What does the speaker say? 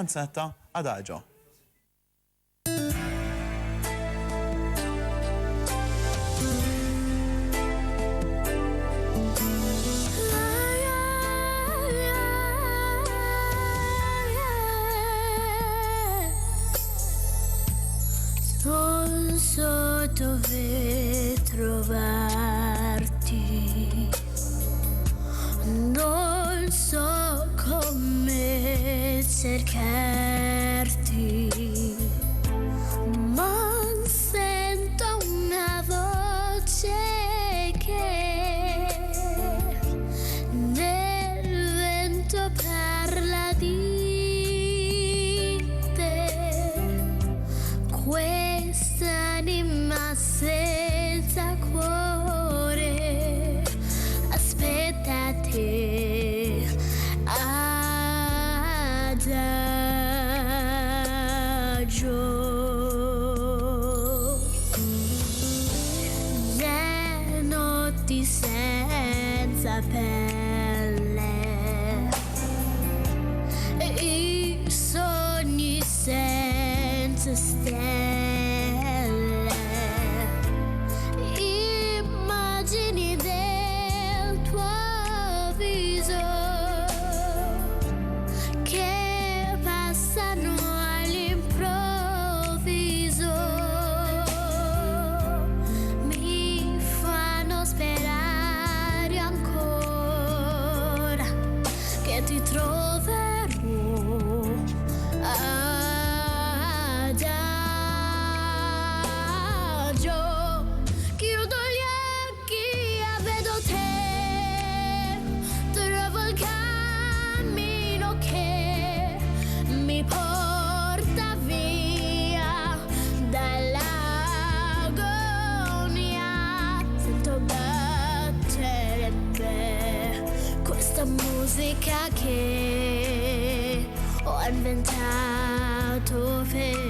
stanzetta Adagio. Non so dove trovarti, non so come cercarti, ma sento una voce che nel vento parla di te. Quest'anima senza cuore aspetta te, adagio. Le notti senza pelle, i sogni senza stelle, immagini del tuo viso che passano all'improvviso, mi fanno sperare ancora che ti troverò. Chiudo gli occhi e vedo te, trovo il cammino che mi porta via dall'agonia. Sento battere me questa musica che ho inventato per